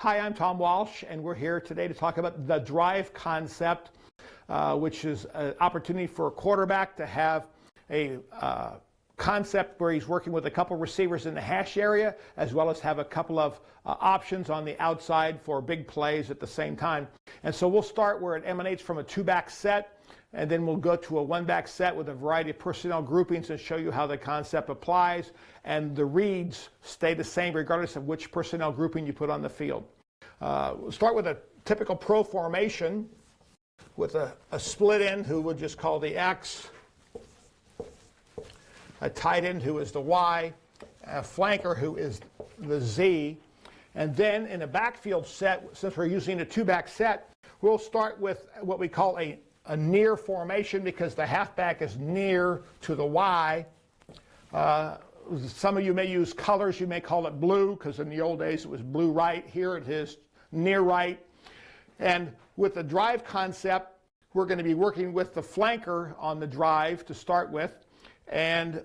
Hi, I'm Tom Walsh, and we're here today to talk about the drive concept, which is an opportunity for a quarterback to have a concept where he's working with a couple receivers in the hash area, as well as have a couple of options on the outside for big plays at the same time. And so we'll start where it emanates from a two-back set, and then we'll go to a one-back set with a variety of personnel groupings and show you how the concept applies. And the reads stay the same regardless of which personnel grouping you put on the field. We'll start with a typical pro formation with a split end who we'll just call the X, a tight end who is the Y, a flanker who is the Z. And then in a backfield set, since we're using a two-back set, we'll start with what we call a near formation because the halfback is near to the Y. Some of you may use colors. You may call it blue because in the old days it was blue right. Here it is near right. And with the drive concept, we're going to be working with the flanker on the drive to start with. And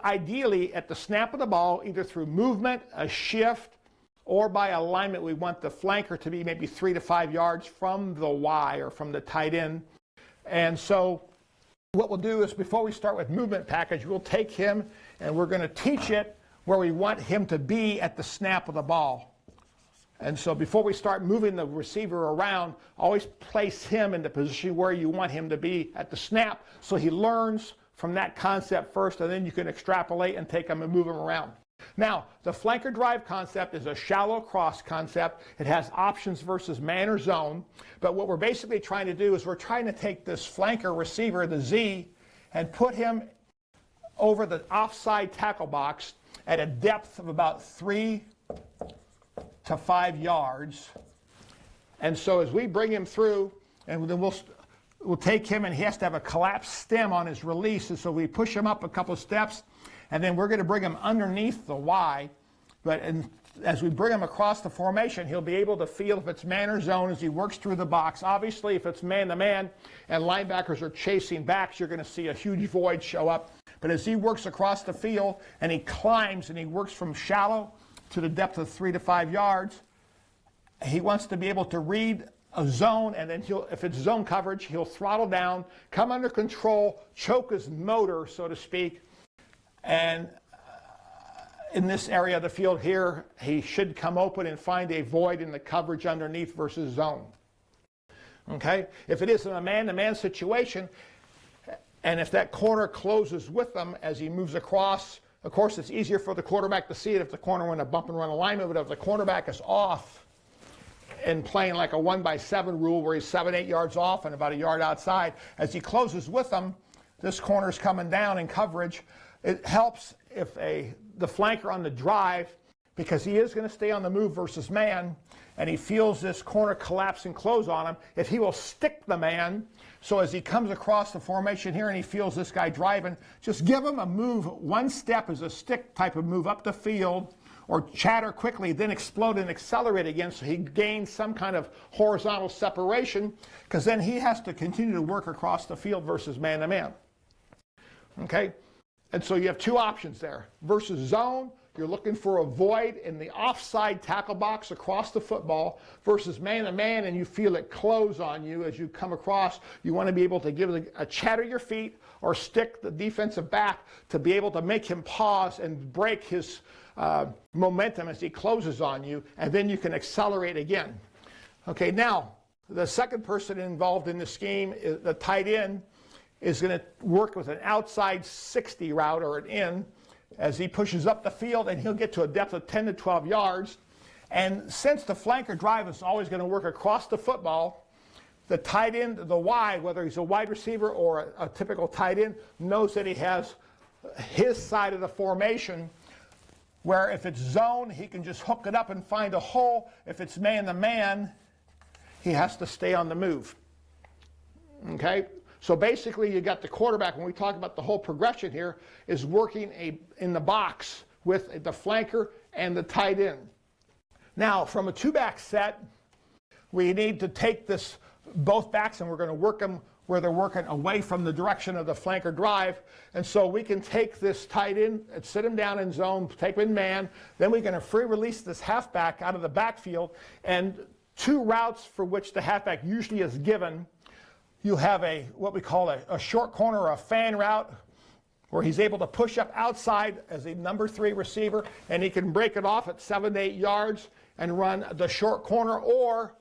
ideally, at the snap of the ball, either through movement, a shift, or by alignment, we want the flanker to be maybe 3 to 5 yards from the Y or from the tight end. And so what we'll do is before we start with movement package, we'll take him and we're going to teach it where we want him to be at the snap of the ball. And so before we start moving the receiver around, always place him in the position where you want him to be at the snap so he learns from that concept first, and then you can extrapolate and take him and move him around. Now, the flanker drive concept is a shallow cross concept. It has options versus man or zone. But what we're basically trying to do is we're trying to take this flanker receiver, the Z, and put him over the offside tackle box at a depth of about 3 to 5 yards. And so as we bring him through, and then we'll take him, and he has to have a collapsed stem on his release. And so we push him up a couple of steps, and then we're going to bring him underneath the Y. But as we bring him across the formation, he'll be able to feel if it's man or zone as he works through the box. Obviously, if it's man-to-man and linebackers are chasing backs, you're going to see a huge void show up. But as he works across the field and he climbs and he works from shallow to the depth of 3 to 5 yards, he wants to be able to read a zone, and then if it's zone coverage, he'll throttle down, come under control, choke his motor, so to speak, and in this area of the field here, he should come open and find a void in the coverage underneath versus zone. Okay? If it is in a man-to-man situation, and if that corner closes with them as he moves across, of course, it's easier for the quarterback to see it if the corner went a bump and run alignment, but if the cornerback is off and playing like a 1-by-7 rule where he's 7, 8 yards off and about a yard outside, as he closes with them, this corner's coming down in coverage. It helps if the flanker on the drive, because he is going to stay on the move versus man, and he feels this corner collapse and close on him, if he will stick the man, so as he comes across the formation here and he feels this guy driving, just give him a move. One step is a stick type of move up the field, or chatter quickly, then explode and accelerate again so he gains some kind of horizontal separation, because then he has to continue to work across the field versus man-to-man. Okay? And so you have two options there. Versus zone, you're looking for a void in the offside tackle box across the football. Versus man-to-man, and you feel it close on you as you come across. You want to be able to give a chatter your feet or stick the defensive back to be able to make him pause and break his momentum as he closes on you, and then you can accelerate again. Okay, now, the second person involved in the scheme, is the tight end, is going to work with an outside 60 route or an in as he pushes up the field, and he'll get to a depth of 10 to 12 yards. And since the flanker drive is always going to work across the football, the tight end, the Y, whether he's a wide receiver or a typical tight end, knows that he has his side of the formation, where if it's zone, he can just hook it up and find a hole. If it's man-to-man, he has to stay on the move. Okay? So basically, you got the quarterback, when we talk about the whole progression here, is working in the box with the flanker and the tight end. Now, from a two-back set, we need to take both backs, and we're going to work them where they're working away from the direction of the flanker drive. And so we can take this tight end and sit him down in zone, take him in man. Then we can free release this halfback out of the backfield. And two routes for which the halfback usually is given. You have what we call a short corner or a fan route, where he's able to push up outside as a number 3 receiver, and he can break it off at 7 to 8 yards and run the short corner. Or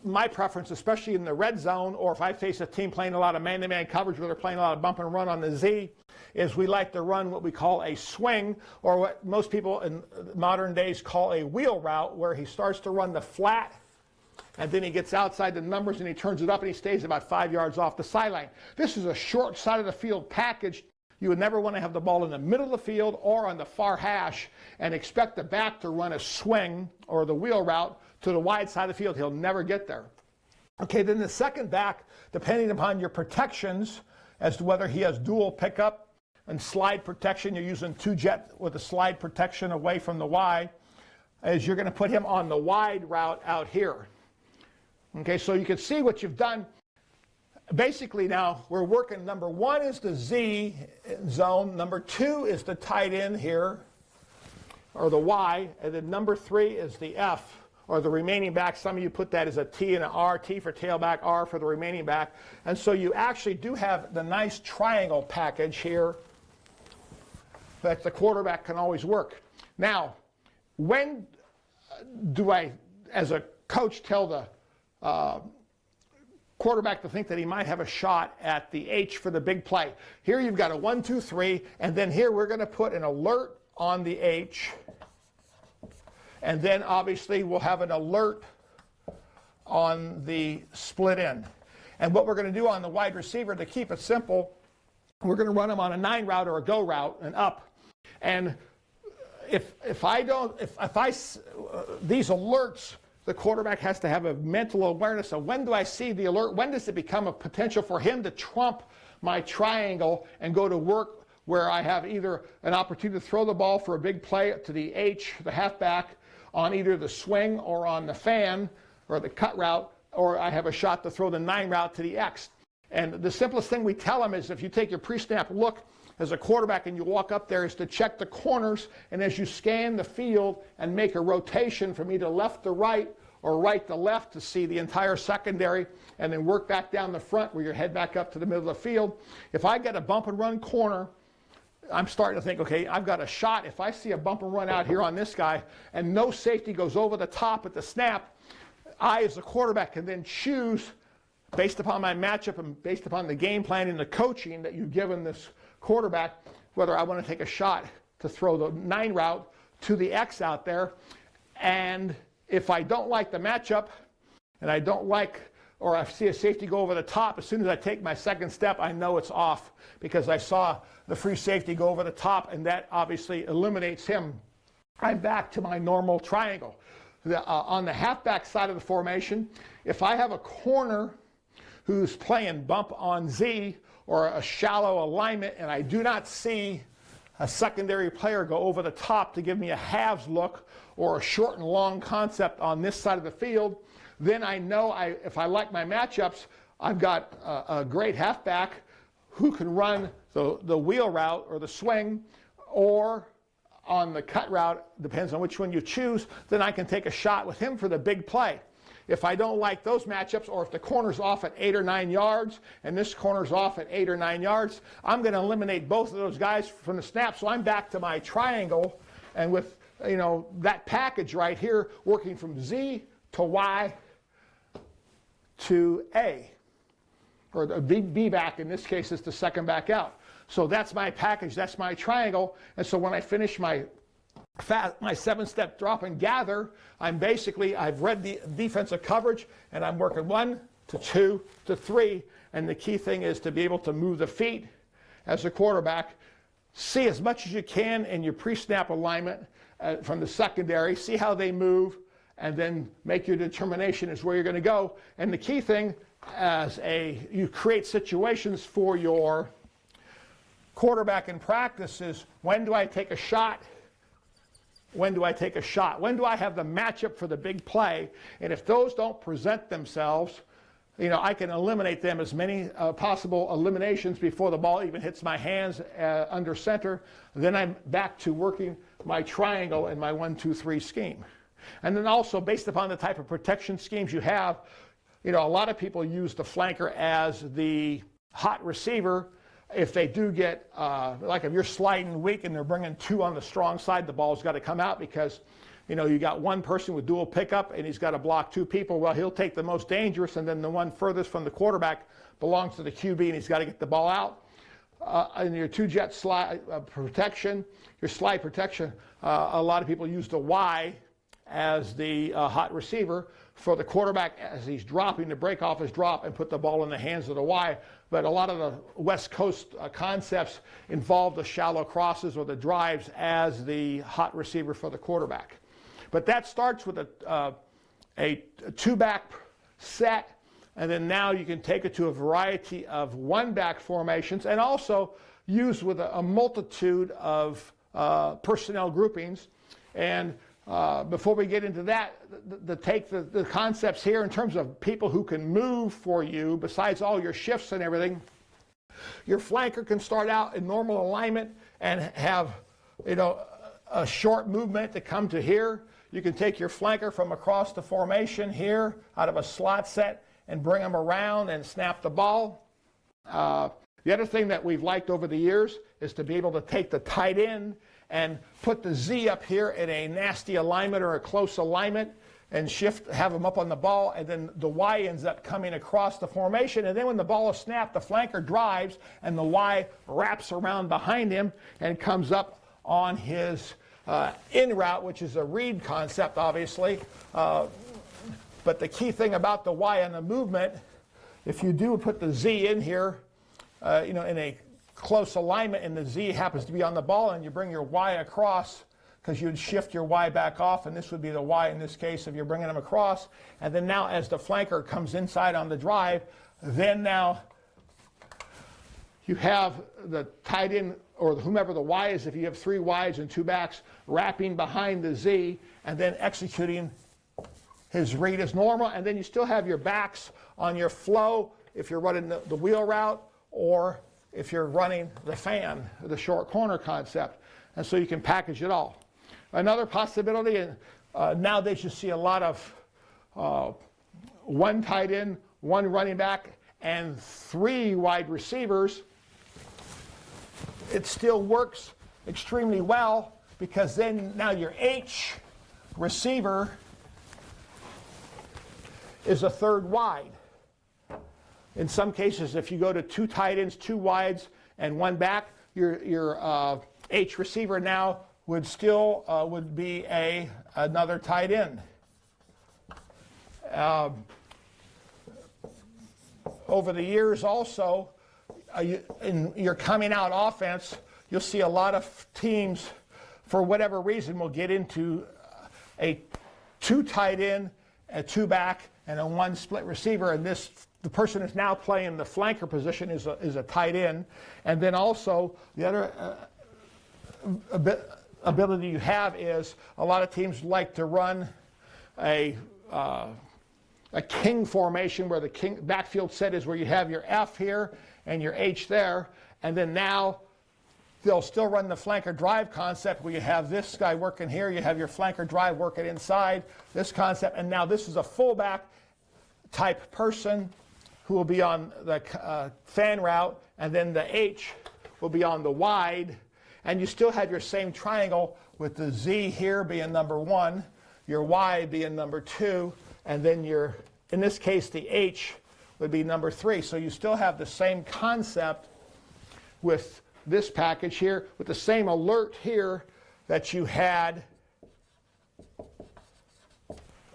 my preference, especially in the red zone, or if I face a team playing a lot of man-to-man coverage where they're playing a lot of bump and run on the Z, is we like to run what we call a swing, or what most people in modern days call a wheel route, where he starts to run the flat, and then he gets outside the numbers and he turns it up and he stays about 5 yards off the sideline. This is a short side of the field package. You would never want to have the ball in the middle of the field or on the far hash and expect the back to run a swing or the wheel route to the wide side of the field. He'll never get there. Okay, then the second back, depending upon your protections as to whether he has dual pickup and slide protection, you're using 2-jet with a slide protection away from the Y, as you're going to put him on the wide route out here. Okay, so you can see what you've done. Basically now we're working, number 1 is the Z zone, number 2 is the tight end here, or the Y, and then number 3 is the F, or the remaining back. Some of you put that as a T and an R, T for tailback, R for the remaining back. And so you actually do have the nice triangle package here that the quarterback can always work. Now, when do I, as a coach, tell the quarterback to think that he might have a shot at the H for the big play? Here you've got a 1, 2, 3, and then here we're going to put an alert on the H, and then obviously we'll have an alert on the split end. And what we're going to do on the wide receiver, to keep it simple, we're going to run him on a 9 route or a go route and up. And if these alerts, the quarterback has to have a mental awareness of, when do I see the alert? When does it become a potential for him to trump my triangle and go to work where I have either an opportunity to throw the ball for a big play to the H, the halfback, on either the swing or on the fan or the cut route, or I have a shot to throw the 9 route to the X. And the simplest thing we tell them is, if you take your pre-snap look as a quarterback and you walk up there, is to check the corners, and as you scan the field and make a rotation from either left to right or right to left to see the entire secondary, and then work back down the front where you head back up to the middle of the field. If I get a bump and run corner, I'm starting to think, okay, I've got a shot. If I see a bump and run out here on this guy and no safety goes over the top at the snap, I as a quarterback can then choose, based upon my matchup and based upon the game plan and the coaching that you've given this quarterback, whether I want to take a shot to throw the 9 route to the X out there. And if I don't like the matchup, and I don't like, or I see a safety go over the top, as soon as I take my second step, I know it's off, because I saw the free safety go over the top, and that obviously eliminates him. I'm back to my normal triangle. On the halfback side of the formation, if I have a corner who's playing bump on Z or a shallow alignment, and I do not see a secondary player go over the top to give me a halves look or a short and long concept on this side of the field, then I know if I like my matchups, I've got a great halfback who can run the wheel route or the swing, or on the cut route, depends on which one you choose, then I can take a shot with him for the big play. If I don't like those matchups, or if the corner's off at 8 or 9 yards and this corner's off at 8 or 9 yards, I'm going to eliminate both of those guys from the snap. So I'm back to my triangle, and with that package right here, working from Z to Y to A, or the B back in this case is the second back out. So that's my package, that's my triangle. And so when I finish my 7-step drop and gather, I've read the defensive coverage, and I'm working 1 to 2 to 3. And the key thing is to be able to move the feet as a quarterback. See as much as you can in your pre-snap alignment from the secondary. See how they move, and then make your determination as where you're going to go. And the key thing, you create situations for your quarterback in practice, is, when do I take a shot? When do I take a shot? When do I have the matchup for the big play? And if those don't present themselves, I can eliminate them, as many possible eliminations before the ball even hits my hands under center. Then I'm back to working my triangle and my 1-2-3 scheme. And then also, based upon the type of protection schemes you have, a lot of people use the flanker as the hot receiver. If they do get, like if you're sliding weak and they're bringing 2 on the strong side, the ball's got to come out because, you got one person with dual pickup and he's got to block 2 people. Well, he'll take the most dangerous, and then the one furthest from the quarterback belongs to the QB, and he's got to get the ball out. And your 2-jet slide protection, your slide protection, a lot of people use the Y as the hot receiver for the quarterback as he's dropping to break off his drop and put the ball in the hands of the Y. But a lot of the West Coast concepts involve the shallow crosses or the drives as the hot receiver for the quarterback. But that starts with a 2-back set, and then now you can take it to a variety of 1-back formations, and also use with a multitude of personnel groupings. And before we get into that, take the concepts here in terms of people who can move for you, besides all your shifts and everything. Your flanker can start out in normal alignment and have, a short movement to come to here. You can take your flanker from across the formation here out of a slot set and bring them around and snap the ball. The other thing that we've liked over the years is to be able to take the tight end and put the Z up here in a nasty alignment or a close alignment and have them up on the ball, and then the Y ends up coming across the formation, and then when the ball is snapped, the flanker drives and the Y wraps around behind him and comes up on his in route, which is a read concept, obviously. But the key thing about the Y on the movement, if you do put the Z in here, in a close alignment, and the Z happens to be on the ball, and you bring your Y across, because you'd shift your Y back off, and this would be the Y in this case if you're bringing them across. And then now as the flanker comes inside on the drive, then now you have the tight end, or whomever the Y is, if you have 3 Ys and 2 backs, wrapping behind the Z and then executing his read as normal. And then you still have your backs on your flow if you're running the wheel route, or if you're running the fan, the short corner concept. And so you can package it all. Another possibility, and nowadays you see a lot of 1 tight end, 1 running back, and 3 wide receivers. It still works extremely well, because then now your H receiver is a 3rd wide. In some cases, if you go to 2 tight ends, 2 wides, and 1 back, your H receiver now would still would be another tight end. Over the years also, in your coming out offense, you'll see a lot of teams, for whatever reason, will get into a 2 tight end, a 2 back, and a 1 split receiver, and the person who's now playing the flanker position is a tight end. And then also the other ability you have is a lot of teams like to run a king formation, where the king backfield set is where you have your F here and your H there, and then now they'll still run the flanker drive concept, where you have this guy working here, you have your flanker drive working inside, this concept, and now this is a fullback type person who will be on the fan route, and then the H will be on the wide, and you still have your same triangle with the Z here being number 1, your Y being number 2, and then in this case, the H would be number 3. So you still have the same concept with this package here, with the same alert here that you had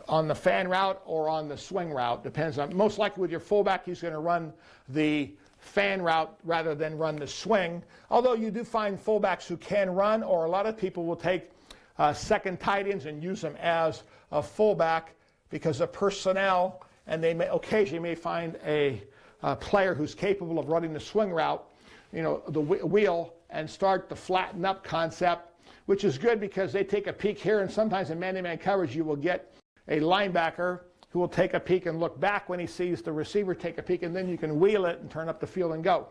on the fan route or on the swing route. Depends on, most likely with your fullback, he's going to run the fan route rather than run the swing. Although you do find fullbacks who can run, or a lot of people will take second tight ends and use them as a fullback because of personnel, and they may occasionally find a player who's capable of running the swing route, the wheel, and start the flatten up concept, which is good because they take a peek here, and sometimes in man-to-man coverage you will get a linebacker who will take a peek and look back when he sees the receiver take a peek, and then you can wheel it and turn up the field and go.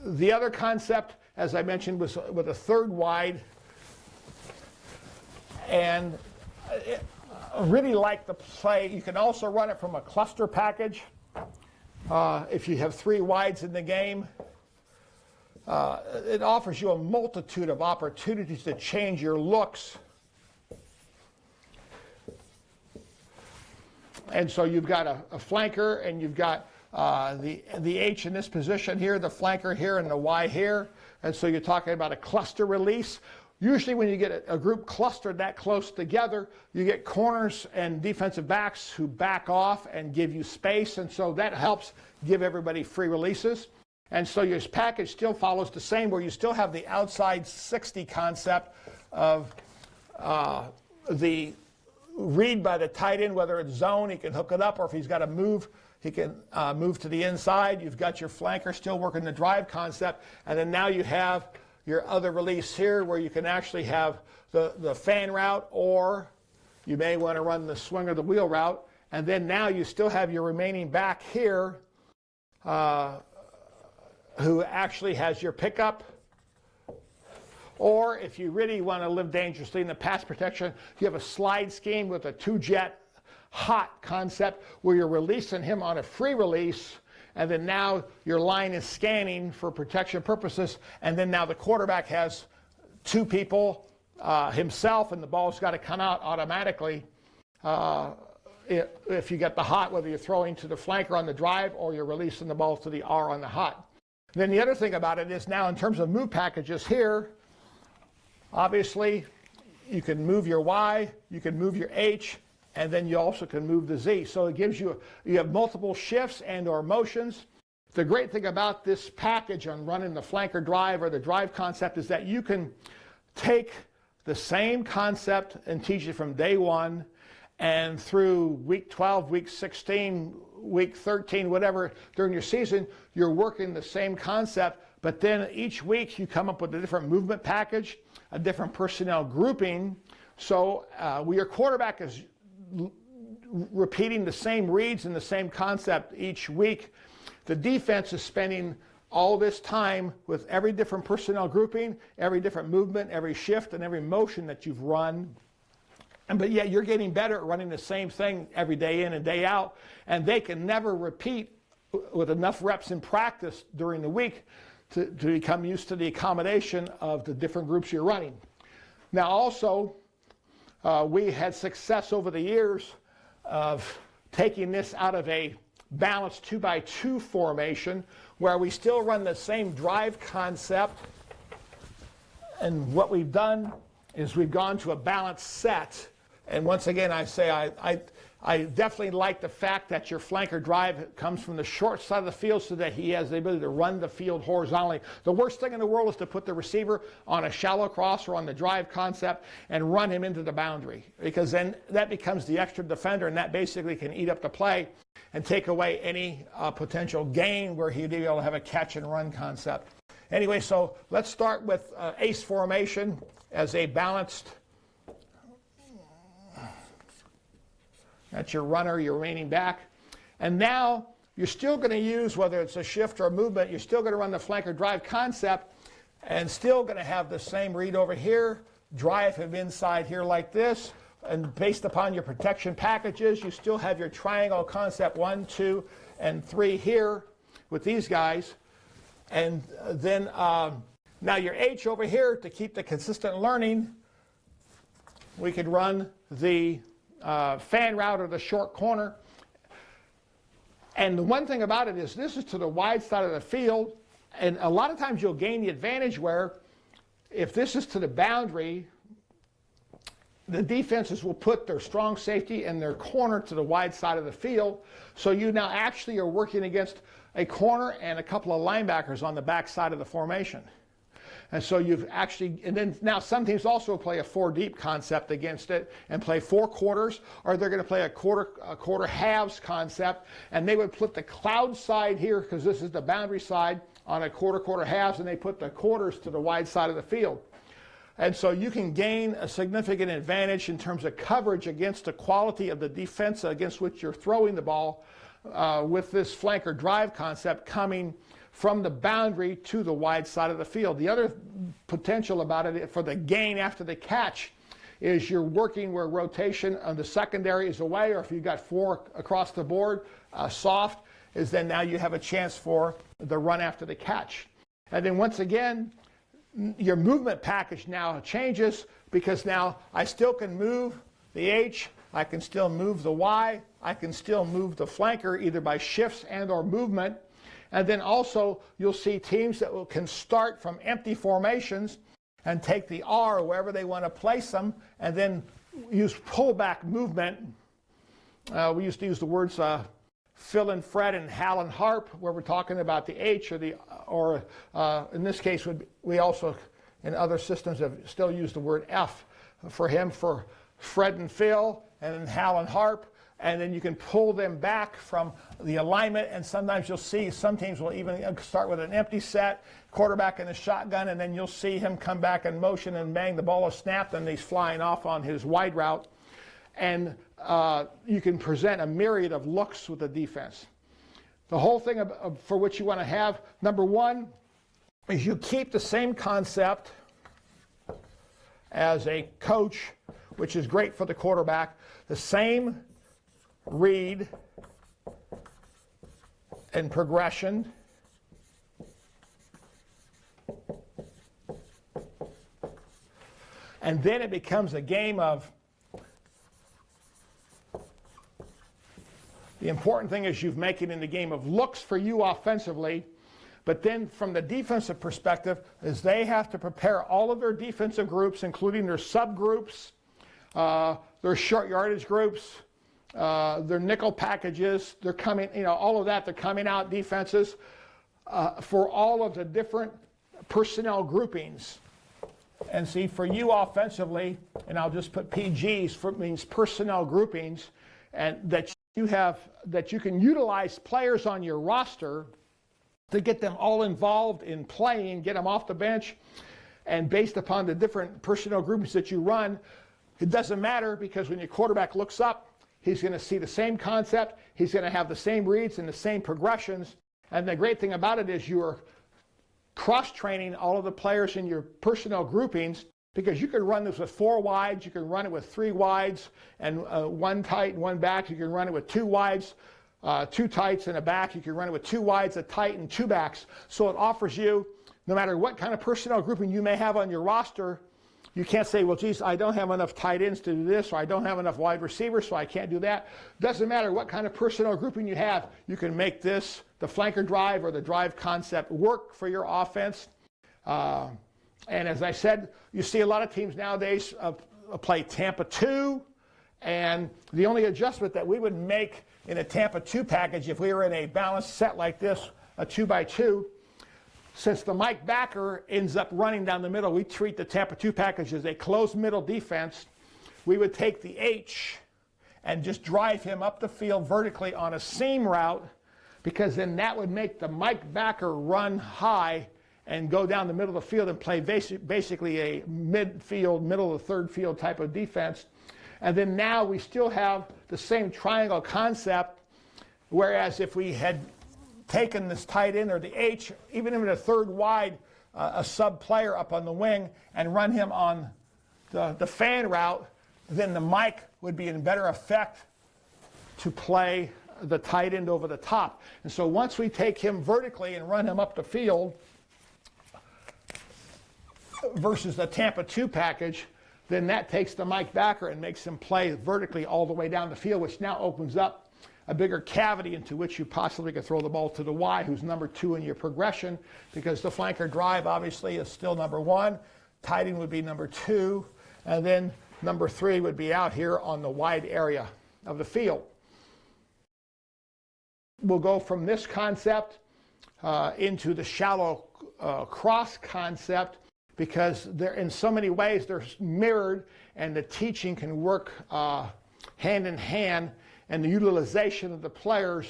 The other concept, as I mentioned, was with a third wide. And I really like the play. You can also run it from a cluster package. If you have 3 wides in the game, it offers you a multitude of opportunities to change your looks. And so you've got a flanker, and you've got the H in this position here, the flanker here, and the Y here. And so you're talking about a cluster release. Usually when you get a group clustered that close together, you get corners and defensive backs who back off and give you space, and so that helps give everybody free releases. And so your package still follows the same, where you still have the outside 60 concept of the read by the tight end, whether it's zone, he can hook it up, or if he's got to move, he can move to the inside. You've got your flanker still working the drive concept, and then now you have your other release here where you can actually have the fan route, or you may want to run the swing or the wheel route. And then now you still have your remaining back here who actually has your pickup. Or if you really want to live dangerously in the pass protection, you have a slide scheme with a 2-jet hot concept where you're releasing him on a free release, and then now your line is scanning for protection purposes, and then now the quarterback has 2 people himself, and the ball's got to come out automatically if you get the hot, whether you're throwing to the flanker on the drive or you're releasing the ball to the R on the hot. Then the other thing about it is now in terms of move packages here, obviously you can move your Y, you can move your H, and then you also can move the Z. So it gives you have multiple shifts and or motions. The great thing about this package on running the flanker drive or the drive concept is that you can take the same concept and teach it from day 1 and through week 12, week 16, week 13, whatever, during your season, you're working the same concept, but then each week you come up with a different movement package, a different personnel grouping. So your quarterback is repeating the same reads and the same concept each week. The defense is spending all this time with every different personnel grouping, every different movement, every shift, and every motion that you've run. But yet you're getting better at running the same thing every day in and day out, and they can never repeat with enough reps in practice during the week to become used to the accommodation of the different groups you're running. Now also, we had success over the years of taking this out of a balanced 2x2 formation where we still run the same drive concept, and what we've done is we've gone to a balanced set. And once again, I say I definitely like the fact that your flanker drive comes from the short side of the field so that he has the ability to run the field horizontally. The worst thing in the world is to put the receiver on a shallow cross or on the drive concept and run him into the boundary, because then that becomes the extra defender, and that basically can eat up the play and take away any potential gain where he'd be able to have a catch and run concept. Anyway, so let's start with ace formation as a balanced. That's your runner, your remaining back. And now you're still going to use, whether it's a shift or a movement, you're still going to run the flanker drive concept and still going to have the same read over here, drive him inside here like this. And based upon your protection packages, you still have your triangle concept 1, 2, and 3 here with these guys. And then now your H over here, to keep the consistent learning, we could run the fan route or the short corner. And the one thing about it is this is to the wide side of the field, and a lot of times you'll gain the advantage where if this is to the boundary, the defenses will put their strong safety and their corner to the wide side of the field. So you now actually are working against a corner and a couple of linebackers on the back side of the formation. And so you've actually, and then now some teams also play a 4 deep concept against it and play 4 quarters, or they're going to play a quarter halves concept, and they would put the cloud side here, because this is the boundary side, on a quarter halves, and they put the quarters to the wide side of the field. And so you can gain a significant advantage in terms of coverage against the quality of the defense against which you're throwing the ball with this flanker drive concept coming from the boundary to the wide side of the field. The other potential about it for the gain after the catch is you're working where rotation on the secondary is away, or if you've got 4 across the board, soft, is then now you have a chance for the run after the catch. And then once again, your movement package now changes, because now I still can move the H, I can still move the Y, I can still move the flanker either by shifts and or movement. And then also you'll see teams that can start from empty formations and take the R wherever they want to place them, and then use pullback movement. We used to use the words Phil and Fred and Hal and Harp, where we're talking about the H, or in this case, we also in other systems have still used the word F for him, for Fred and Phil, and then Hal and Harp. And then you can pull them back from the alignment, and sometimes you'll see some teams will even start with an empty set, quarterback in the shotgun, and then you'll see him come back in motion and bang, the ball is snapped and he's flying off on his wide route. And you can present a myriad of looks with the defense. The whole thing for which you want to have, number one, is you keep the same concept as a coach, which is great for the quarterback, the same read and progression, and then it becomes a game of, the important thing is you make it in the game of looks for you offensively, but then from the defensive perspective is they have to prepare all of their defensive groups, including their subgroups, their short yardage groups, their nickel packages, they're coming, all of that, they're coming out defenses for all of the different personnel groupings. And see, for you offensively, and I'll just put PGs, for means personnel groupings, and that you can utilize players on your roster to get them all involved in playing, get them off the bench, and based upon the different personnel groupings that you run, it doesn't matter, because when your quarterback looks up, he's going to see the same concept, he's going to have the same reads and the same progressions. And the great thing about it is you're cross-training all of the players in your personnel groupings, because you can run this with 4 wides, you can run it with 3 wides, and 1 tight and 1 back. You can run it with 2 wides, 2 tights and a back. You can run it with 2 wides, a tight, and 2 backs. So it offers you, no matter what kind of personnel grouping you may have on your roster, you can't say, well, geez, I don't have enough tight ends to do this, or I don't have enough wide receivers, so I can't do that. Doesn't matter what kind of personnel grouping you have, you can make this, the flanker drive or the drive concept, work for your offense. And as I said, you see a lot of teams nowadays play Tampa 2, and the only adjustment that we would make in a Tampa 2 package, if we were in a balanced set like this, a 2x2, since the Mike backer ends up running down the middle, we treat the Tampa 2 package as a closed middle defense. We would take the H and just drive him up the field vertically on a seam route, because then that would make the Mike backer run high and go down the middle of the field and play basically a midfield, middle of the third field type of defense. And then now we still have the same triangle concept, whereas if we had taken this tight end or the H, even in a third wide, a sub player up on the wing, and run him on the fan route, then the Mike would be in better effect to play the tight end over the top. And so once we take him vertically and run him up the field versus the Tampa 2 package, then that takes the Mike backer and makes him play vertically all the way down the field, which now opens up a bigger cavity into which you possibly could throw the ball to the Y, who's number 2 in your progression, because the flanker drive obviously is still number 1, tight end would be number 2, and then number 3 would be out here on the wide area of the field. We'll go from this concept into the shallow cross concept, because they're in so many ways they're mirrored, and the teaching can work hand in hand, and the utilization of the players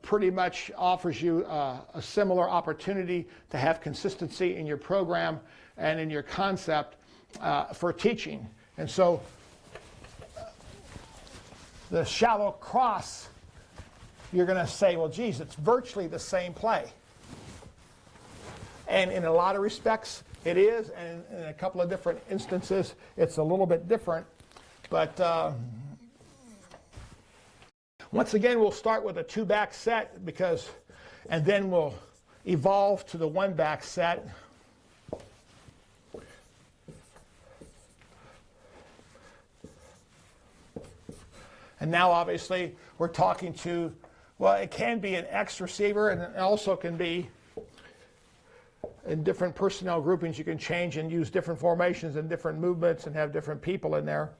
pretty much offers you a similar opportunity to have consistency in your program and in your concept. for teaching. And so the shallow cross, you're going to say, well, geez, it's virtually the same play. And in a lot of respects, it is. And in a couple of different instances, it's a little bit different. But once again, we'll start with a 2-back set and then we'll evolve to the 1-back set. And now, obviously, we're talking to, well, it can be an X receiver, and it also can be in different personnel groupings. You can change and use different formations and different movements and have different people in there.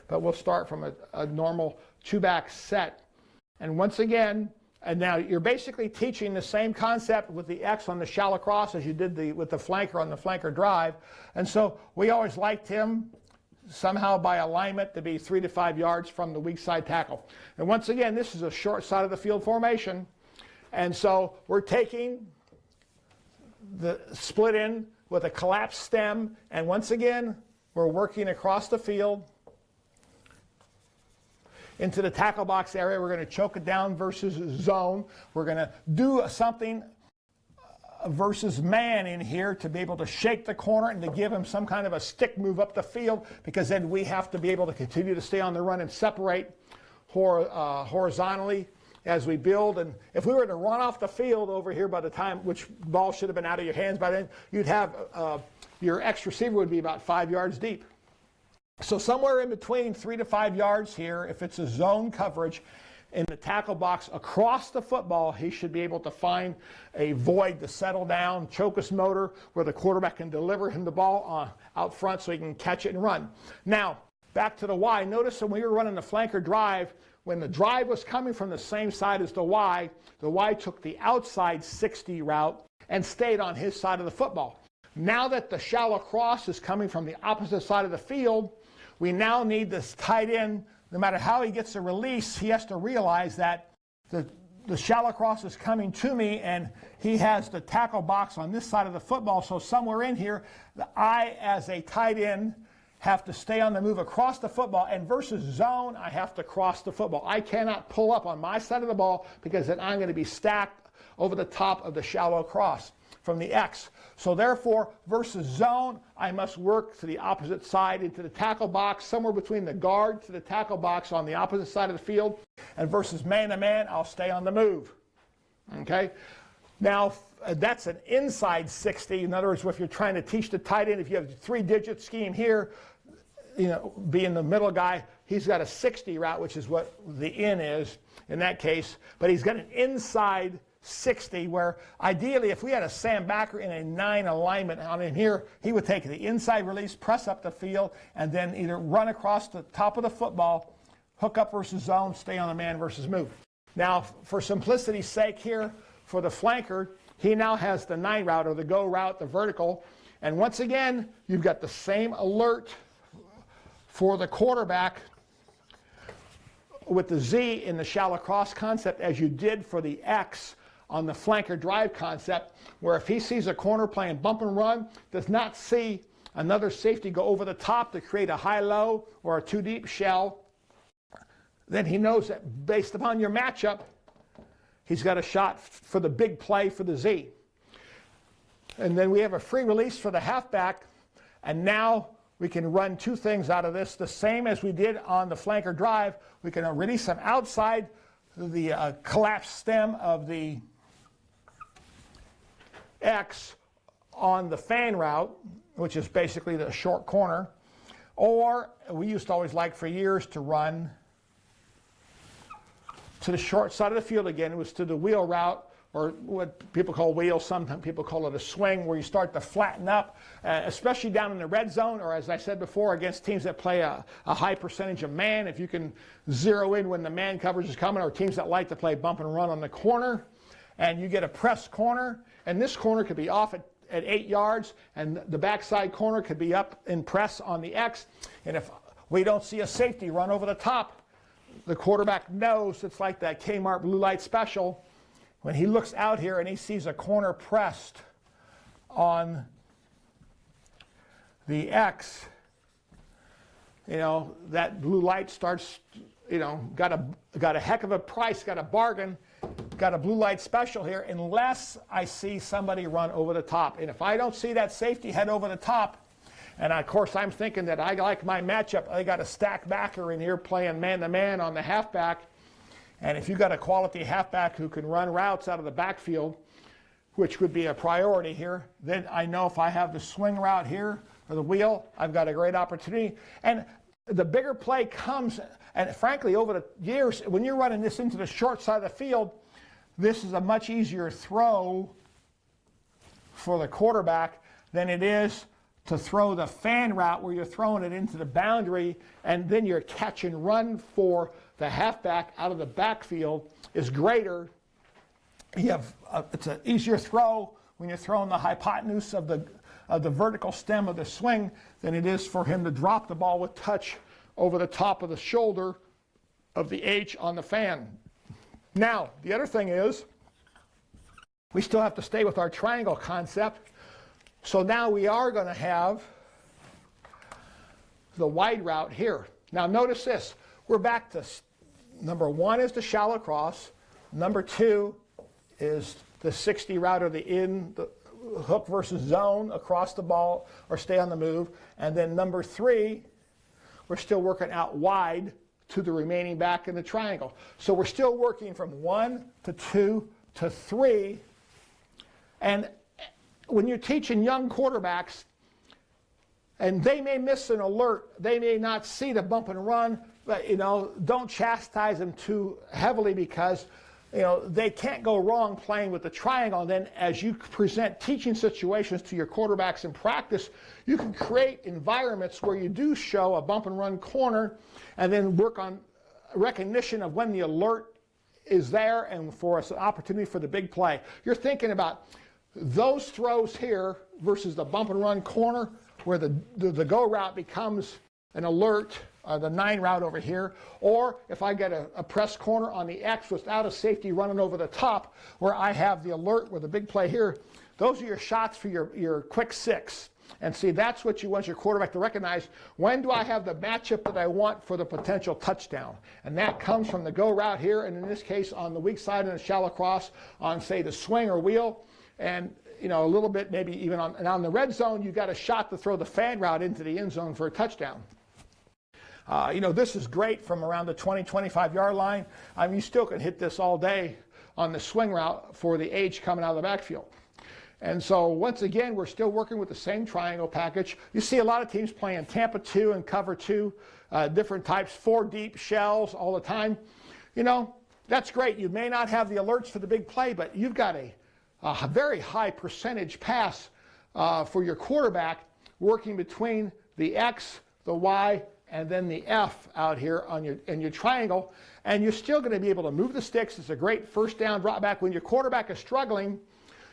But we'll start from a normal 2-back set. And once again, and now you're basically teaching the same concept with the X on the shallow cross as you did with the flanker on the flanker drive. And so we always liked him somehow by alignment to be 3 to 5 yards from the weak side tackle. And once again, this is a short side of the field formation. And so we're taking the split in with a collapsed stem. And once again, we're working across the field into the tackle box area. We're going to choke it down versus zone. We're going to do something versus man in here to be able to shake the corner and to give him some kind of a stick move up the field, because then we have to be able to continue to stay on the run and separate horizontally as we build. And if we were to run off the field over here by the time, which ball should have been out of your hands by then, you'd have your X receiver would be about 5 yards deep. So somewhere in between 3 to 5 yards here, if it's a zone coverage in the tackle box across the football, he should be able to find a void to settle down, choke his motor, where the quarterback can deliver him the ball out front so he can catch it and run. Now, back to the Y. Notice when we were running the flanker drive, when the drive was coming from the same side as the Y took the outside 60 route and stayed on his side of the football. Now that the shallow cross is coming from the opposite side of the field, we now need this tight end. No matter how he gets a release, he has to realize that the shallow cross is coming to me, and he has the tackle box on this side of the football. So somewhere in here, I, as a tight end, have to stay on the move across the football. And versus zone, I have to cross the football. I cannot pull up on my side of the ball, because then I'm going to be stacked over the top of the shallow cross from the X. So therefore, versus zone, I must work to the opposite side into the tackle box, somewhere between the guard to the tackle box on the opposite side of the field. And versus man-to-man, I'll stay on the move. Okay? Now, that's an inside 60. In other words, if you're trying to teach the tight end, if you have a 3-digit scheme here, being the middle guy, he's got a 60 route, which is what the in is in that case. But he's got an inside 60, where ideally if we had a Sam Backer in a 9 alignment on in here, he would take the inside release, press up the field, and then either run across the top of the football, hook up versus zone, stay on the man versus move. Now, for simplicity's sake here, for the flanker, he now has the 9 route, or the go route, the vertical. And once again, you've got the same alert for the quarterback with the Z in the shallow cross concept as you did for the X on the flanker drive concept, where if he sees a corner playing bump and run, does not see another safety go over the top to create a high-low or a too-deep shell, then he knows that based upon your matchup, he's got a shot for the big play for the Z. And then we have a free release for the halfback, and now we can run 2 things out of this, the same as we did on the flanker drive. We can release him outside the collapsed stem of the X on the fan route, which is basically the short corner. Or we used to always like for years to run to the short side of the field again. It was to the wheel route, or what people call wheel, sometimes people call it a swing, where you start to flatten up, especially down in the red zone, or as I said before, against teams that play a high percentage of man. If you can zero in when the man coverage is coming, or teams that like to play bump and run on the corner, and you get a press corner, and this corner could be off at 8 yards, and the backside corner could be up in press on the X, and if we don't see a safety run over the top, the quarterback knows. It's like that Kmart blue light special. When he looks out here and he sees a corner pressed on the X, you know, that blue light starts, you know, got a heck of a price, got a bargain, got a blue light special here, unless I see somebody run over the top. And if I don't see that safety head over the top, and of course I'm thinking that I like my matchup, I got a stack backer in here playing man-to-man on the halfback. And if you've got a quality halfback who can run routes out of the backfield, which would be a priority here, then I know if I have the swing route here or the wheel, I've got a great opportunity. And the bigger play comes, and frankly, over the years, when you're running this into the short side of the field, this is a much easier throw for the quarterback than it is to throw the fan route where you're throwing it into the boundary, and then your catch and run for the halfback out of the backfield is greater. It's an easier throw when you're throwing the hypotenuse of the vertical stem of the swing than it is for him to drop the ball with touch over the top of the shoulder of the H on the fan. Now, the other thing is, we still have to stay with our triangle concept. So now we are going to have the wide route here. Now notice this. We're back to number 1 is the shallow cross. Number 2 is the 60 route, or the hook versus zone across the ball or stay on the move. And then number 3, we're still working out wide to the remaining back in the triangle. So we're still working from 1 to 2 to 3. And when you're teaching young quarterbacks, and they may miss an alert, they may not see the bump and run, but, you know, don't chastise them too heavily, because, you know, they can't go wrong playing with the triangle. And then as you present teaching situations to your quarterbacks in practice, you can create environments where you do show a bump and run corner, and then work on recognition of when the alert is there and for an opportunity for the big play. You're thinking about those throws here versus the bump and run corner, where the go route becomes an alert, the 9 route over here, or if I get a press corner on the X without a safety running over the top, where I have the alert with a big play here. Those are your shots for your quick 6. And see, that's what you want your quarterback to recognize. When do I have the matchup that I want for the potential touchdown? And that comes from the go route here, and in this case on the weak side and the shallow cross on, say, the swing or wheel. And, you know, a little bit maybe even on the red zone, you've got a shot to throw the fan route into the end zone for a touchdown. You know, this is great from around the 20, 25-yard line. I mean, you still can hit this all day on the swing route for the H coming out of the backfield. And so, once again, we're still working with the same triangle package. You see a lot of teams playing Tampa 2 and cover 2, different types, 4 deep shells all the time. You know, that's great. You may not have the alerts for the big play, but you've got a very high percentage pass for your quarterback working between the X, the Y, and then the F out here on your triangle. And you're still going to be able to move the sticks. It's a great first down drop back. When your quarterback is struggling,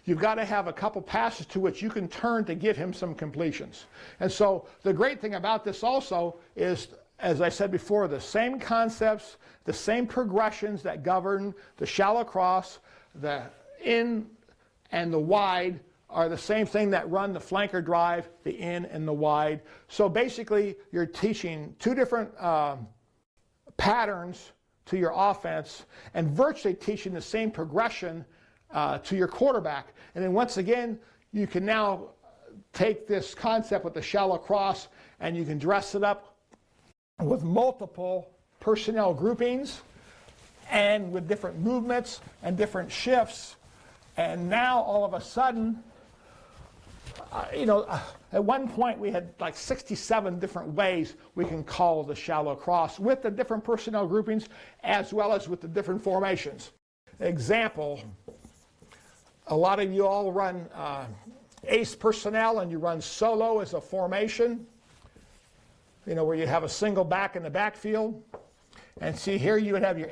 you've got to have a couple passes to which you can turn to give him some completions. And so the great thing about this also is, as I said before, the same concepts, the same progressions that govern the shallow cross, the in and the wide are the same thing that run the flanker drive, the in and the wide. So basically, you're teaching 2 different patterns to your offense and virtually teaching the same progression to your quarterback. And then once again, you can now take this concept with the shallow cross and you can dress it up with multiple personnel groupings and with different movements and different shifts. And now all of a sudden, you know, at one point we had like 67 different ways we can call the shallow cross with the different personnel groupings as well as with the different formations. Example, a lot of you all run ace personnel and you run solo as a formation, you know, where you have a single back in the backfield. And see here you would have your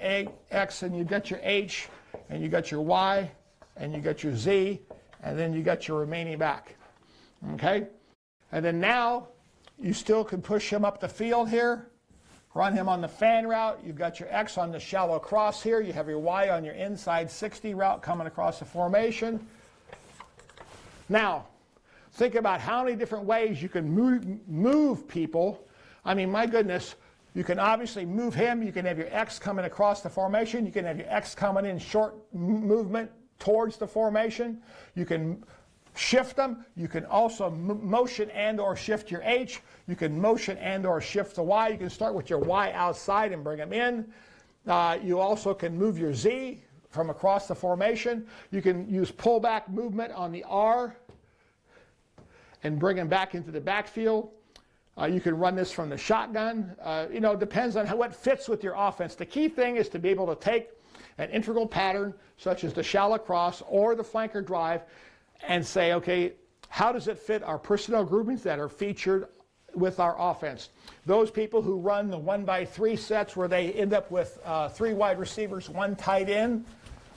X and you got your H and you got your Y and you got your Z and then you got your remaining back. Okay? And then now you still can push him up the field here, run him on the fan route. You've got your X on the shallow cross here. You have your Y on your inside 60 route coming across the formation. Now, think about how many different ways you can move people. I mean, my goodness, you can obviously move him. You can have your X coming across the formation. You can have your X coming in short movement towards the formation. You can shift them. You can also motion and or shift your H. You can motion and or shift the Y. You can start with your Y outside and bring them in. You also can move your Z from across the formation. You can use pullback movement on the R and bring him back into the backfield. You can run this from the shotgun. You know, it depends on what fits with your offense. The key thing is to be able to take an integral pattern, such as the shallow cross or the flanker drive, and say, okay, how does it fit our personnel groupings that are featured with our offense? Those people who run the 1x3 sets where they end up with 3 wide receivers, 1 tight end,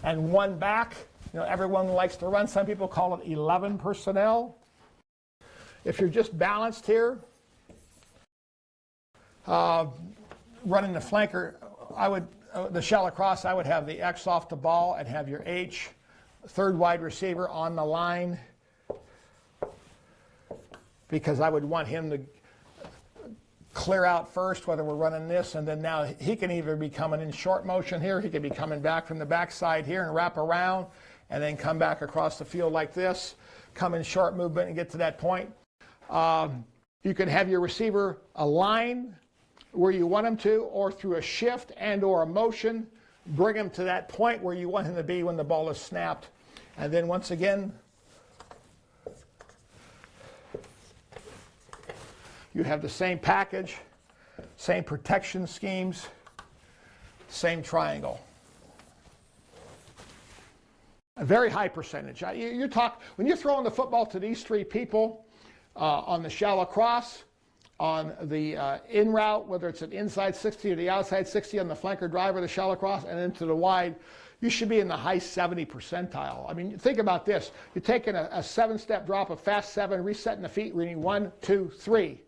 and 1 back. You know, everyone likes to run. Some people call it 11 personnel. If you're just balanced here, running the flanker, the shallow cross, I would have the X off the ball and have your H, third wide receiver on the line, because I would want him to clear out first, whether we're running this, and then now he can either be coming in short motion here, he can be coming back from the backside here and wrap around, and then come back across the field like this, come in short movement and get to that point. You can have your receiver align where you want him to, or through a shift and or a motion, bring him to that point where you want him to be when the ball is snapped. And then once again, you have the same package, same protection schemes, same triangle. A very high percentage. When you're throwing the football to these 3 people on the shallow cross, on the in route, whether it's an inside 60 or the outside 60 on the flanker drive or the shallow cross, and into the wide, you should be in the high 70 percentile. I mean, think about this. You're taking a 7-step drop, a fast 7, resetting the feet, reading 1, 2, 3,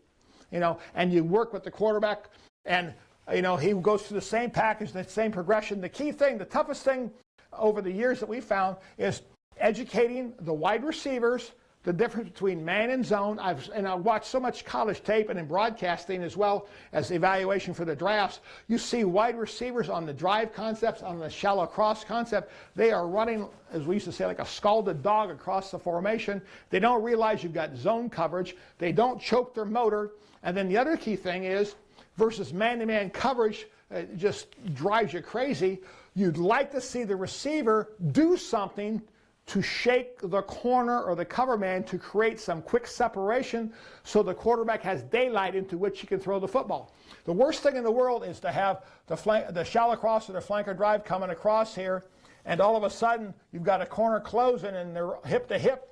you know, and you work with the quarterback, and, you know, he goes through the same package, the same progression. The key thing, the toughest thing over the years that we found is educating the wide receivers the difference between man and zone. I've watched so much college tape and in broadcasting as well as evaluation for the drafts. You see wide receivers on the drive concepts, on the shallow cross concept. They are running, as we used to say, like a scalded dog across the formation. They don't realize you've got zone coverage. They don't choke their motor. And then the other key thing is, versus man-to-man coverage, it just drives you crazy. You'd like to see the receiver do something to shake the corner or the cover man to create some quick separation so the quarterback has daylight into which he can throw the football. The worst thing in the world is to have the shallow cross or the flanker drive coming across here, and all of a sudden you've got a corner closing and they're hip to hip,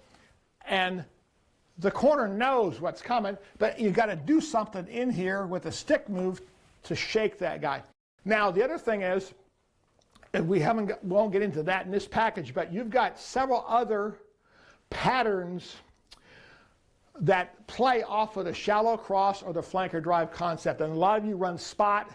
and the corner knows what's coming, but you've got to do something in here with a stick move to shake that guy. Now, the other thing is, and we won't get into that in this package, but you've got several other patterns that play off of the shallow cross or the flanker drive concept. And a lot of you run spot,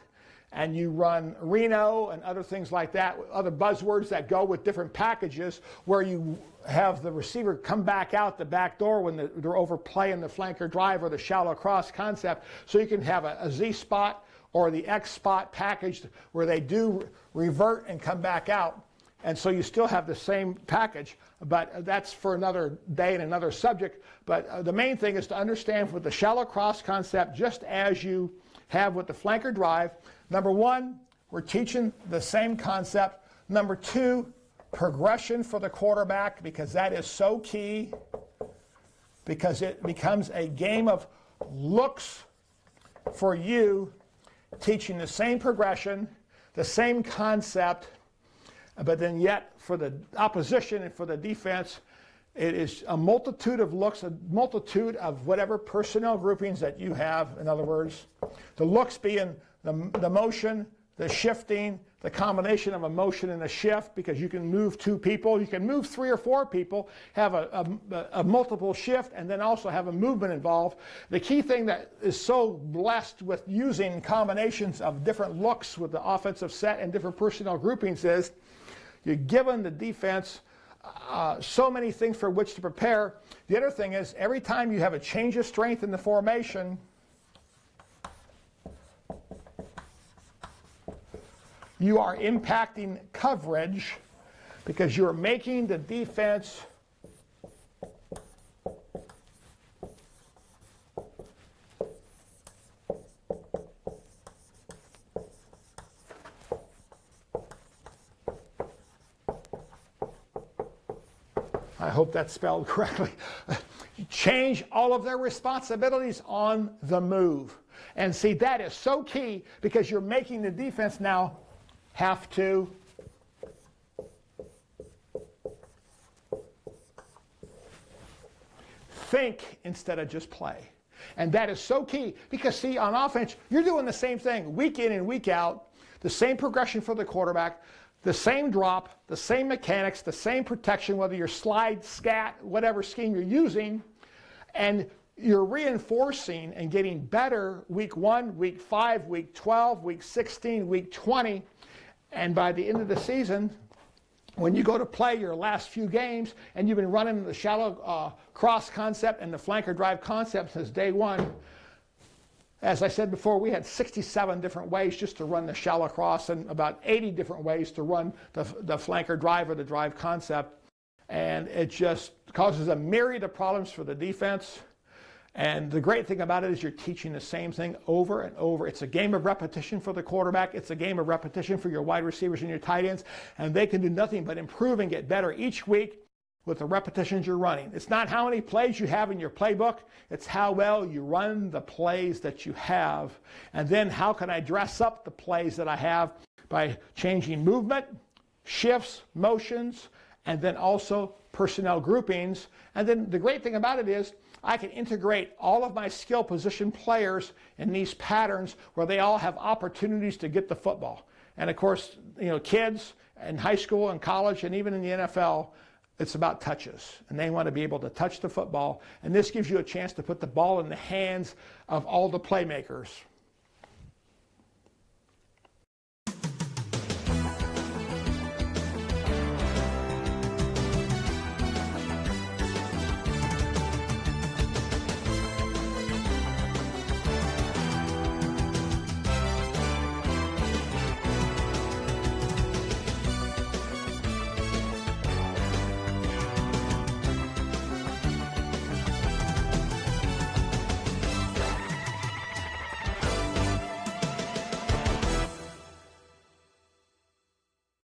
and you run Reno and other things like that, other buzzwords that go with different packages, where you have the receiver come back out the back door when they're overplaying the flanker drive or the shallow cross concept. So you can have a Z spot or the X spot package where they do revert and come back out. And so you still have the same package, but that's for another day and another subject. But the main thing is to understand with the shallow cross concept, just as you have with the flanker drive, number 1, we're teaching the same concept. Number 2, progression for the quarterback, because that is so key, because it becomes a game of looks for you, teaching the same progression, the same concept, but then yet for the opposition and for the defense, it is a multitude of looks, a multitude of whatever personnel groupings that you have. In other words, the looks being the motion, the shifting, the combination of a motion and a shift, because you can move 2 people, you can move 3 or 4 people, have a multiple shift, and then also have a movement involved. The key thing that is so blessed with using combinations of different looks with the offensive set and different personnel groupings is you're given the defense so many things for which to prepare. The other thing is, every time you have a change of strength in the formation, you are impacting coverage because you're making the defense I hope that's spelled correctly. Change all of their responsibilities on the move. And see, that is so key because you're making the defense now have to think instead of just play. And that is so key because, see, on offense, you're doing the same thing week in and week out, the same progression for the quarterback, the same drop, the same mechanics, the same protection, whether you're slide, scat, whatever scheme you're using, and you're reinforcing and getting better week 1, week 5, week 12, week 16, week 20, and by the end of the season, when you go to play your last few games and you've been running the shallow cross concept and the flanker drive concept since day one, as I said before, we had 67 different ways just to run the shallow cross and about 80 different ways to run the flanker drive or the drive concept. And it just causes a myriad of problems for the defense. And the great thing about it is you're teaching the same thing over and over. It's a game of repetition for the quarterback. It's a game of repetition for your wide receivers and your tight ends. And they can do nothing but improve and get better each week with the repetitions you're running. It's not how many plays you have in your playbook. It's how well you run the plays that you have. And then how can I dress up the plays that I have by changing movement, shifts, motions, and then also personnel groupings. And then the great thing about it is I can integrate all of my skill position players in these patterns where they all have opportunities to get the football. And of course, you know, kids in high school and college and even in the NFL, it's about touches. And they want to be able to touch the football. And this gives you a chance to put the ball in the hands of all the playmakers.